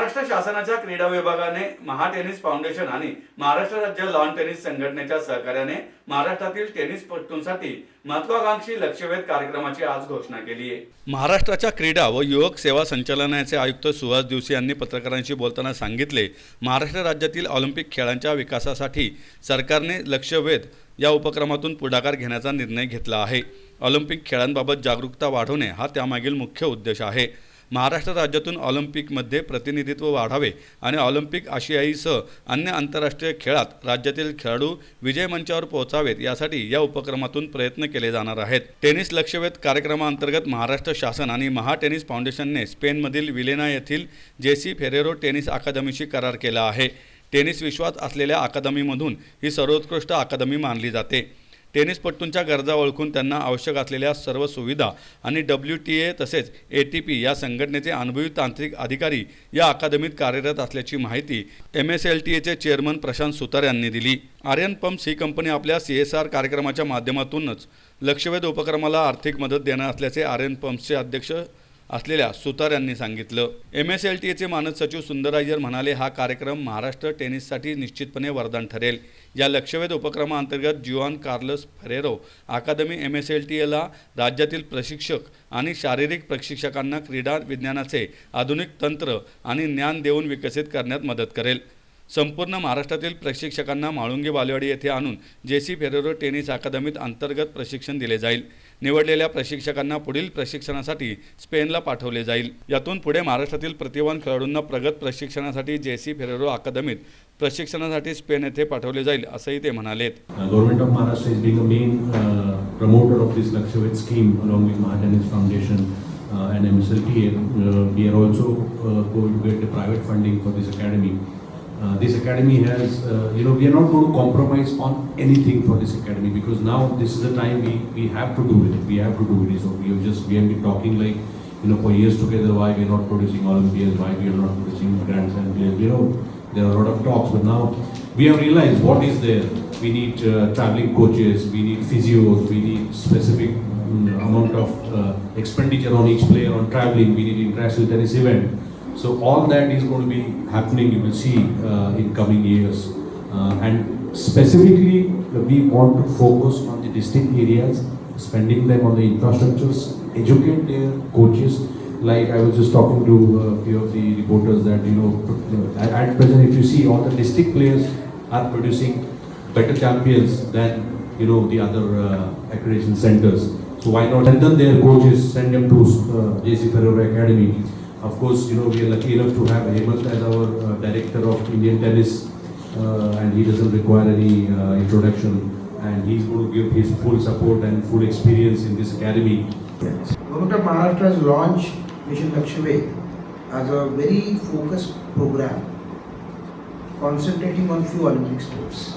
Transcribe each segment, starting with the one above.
महाराष्ट्र शासनाच्या क्रीडा विभागाने महाटेनिस फाउंडेशन आणि महाराष्ट्र राज्य लॉन टेनिस संघटनेच्या सहकार्याने महाराष्ट्रातील टेनिसपटूंसाठी महत्वाकांक्षी लक्ष्यवेध कार्यक्रमाची आज घोषणा केली आहे। महाराष्ट्राच्या क्रीडा व युवक सेवा संचालनालयाचे आयुक्त सुहास दिवसे यांनी पत्रकारांशी बोलताना सांगितले, महाराष्ट्र राज्यातील ऑलिम्पिक खेळांच्या विकासासाठी सरकारने लक्ष्यवेध या उपक्रमातून पुढाकार घेण्याचा निर्णय घेतला आहे। ऑलिम्पिक खेळांबाबत जागरूकता वाढवणे हा त्यामागील मुख्य उद्देश आहे। महाराष्ट्र राज्यातून ऑलिम्पिकमध्ये प्रतिनिधित्व वाढावे आणि ऑलिम्पिक आशियाईसह अन्य आंतरराष्ट्रीय खेळात राज्यातील खेळाडू विजय मंचावर पोहोचावेत यासाठी या उपक्रमातून प्रयत्न केले जाणार आहेत। टेनिस लक्ष्यवेध कार्यक्रमाअंतर्गत महाराष्ट्र शासन आणि महा टेनिस फाउंडेशनने स्पेनमधील विलेना येथील जेसी फेरेरो टेनिस अकादमीशी करार केला आहे। टेनिस विश्वात असलेल्या अकादमीमधून ही सर्वोत्कृष्ट अकादमी मानली जाते। टेनिसपटूंच्या गरजा ओळखून त्यांना आवश्यक असलेल्या सर्व सुविधा आणि WTA तसेच ATP या संघटनेचे अनुभवी तांत्रिक अधिकारी या अकादमीत कार्यरत असल्याची माहिती MSLTAचे चेअरमन प्रशांत सुतार यांनी दिली। आर्यन पंप्स ही कंपनी आपल्या CSR कार्यक्रमाच्या माध्यमातूनच लक्ष्यवेध उपक्रमाला आर्थिक मदत देणार असल्याचे आर्यन पंप्सचे अध्यक्ष असलेल्या सुतार यांनी सांगितलं। MSLTAचे मानद सचिव सुंदर अय्यर म्हणाले, हा कार्यक्रम महाराष्ट्र टेनिससाठी निश्चितपणे वरदान ठरेल। या लक्ष्यवेध उपक्रमाअंतर्गत जुआन कार्लोस फेरेरो अकादमी MSLTAला राज्यातील प्रशिक्षक आणि शारीरिक प्रशिक्षकांना क्रीडा विज्ञानाचे आधुनिक तंत्र आणि ज्ञान देऊन विकसित करण्यात मदत करेल। संपूर्ण महाराष्ट्रातील प्रशिक्षकांना म्हाळुंगे बालेवाडी येथे आणून जेसी फेरेरो टेनिस अकादमीत अंतर्गत प्रशिक्षण दिले जाईल। निवडलेल्या प्रशिक्षकांना पुढील प्रशिक्षणासाठी स्पेनला पाठवले जाईल। यातून पुढे महाराष्ट्रातील प्रतिभावान खेळाडूंना प्रगत प्रशिक्षणासाठी जेसी फेरेरो अकादमीत प्रशिक्षणासाठी स्पेन येथे पाठवले जाईल असंही ते म्हणाले। Government of Maharashtra is being a main promoter of this Lakshyavedh scheme along with Maha tennis foundation and MSLTA. We are also going to get the private funding for this academy. This academy has, we are not going to compromise on anything for this academy because now this is the time we have to do it. We have to do it. So we have been talking like, for years together why we are not producing Olympians, why we are not producing Grand Slam players. There are a lot of talks, but now we have realized what is there. We need traveling coaches, we need physios, we need specific amount of expenditure on each player on traveling. We need international tennis event. So all that is going to be happening, you will see in coming years. And specifically, we want to focus on the distinct areas, spending them on the infrastructures, educate their coaches. Like I was just talking to a few of the reporters that, at present, if you see all the district players are producing better champions than, the other accreditation centers. So why not strengthen their coaches, send them to JC Ferrero Academy. Of course, we are lucky enough to have Hemant as our director of Indian tennis, and he doesn't require any introduction, and he's going to give his full support and full experience in this academy. Government of Maharashtra has launched Mission Lakshyavedh as a very focused program concentrating on few Olympic sports.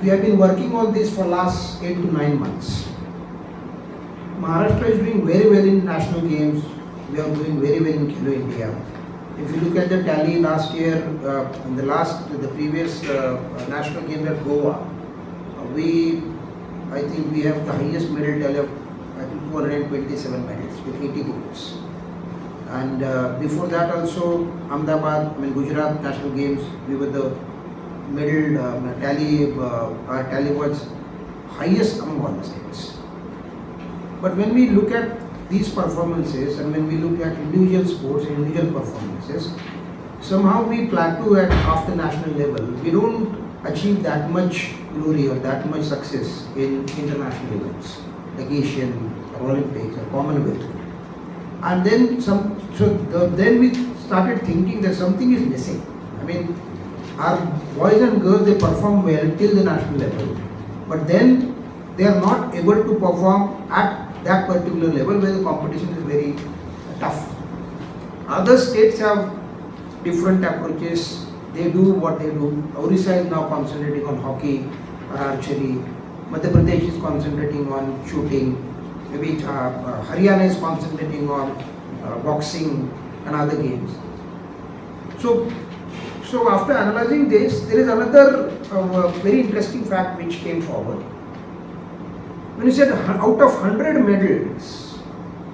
We have been working on this for last 8 to 9 months. Maharashtra is doing very well in national games. We are doing very well in Khelo India. If you look at the tally last year, the previous national games at Goa, I think we have the highest medal tally of 227 medals with 80 golds. And before that also, Ahmedabad, Gujarat national games, we were the medal tally. Our tally was highest among all the states. But when we look at these performances and when we look at individual sports and individual performances, somehow we plateau at after national level. We don't achieve that much glory or that much success in international events like Asian or Olympics or Commonwealth. And then then we started thinking that something is missing. Our boys and girls, they perform well till the national level, but then they are not able to perform at that particular level where the competition is very tough. Other states have different approaches. They do what they do. Orissa is now concentrating on hockey or archery. Madhya Pradesh is concentrating on shooting. Maybe Haryana is concentrating on boxing and other games. So after analyzing this, there is another very interesting fact which came forward. When you said out of 100 medals,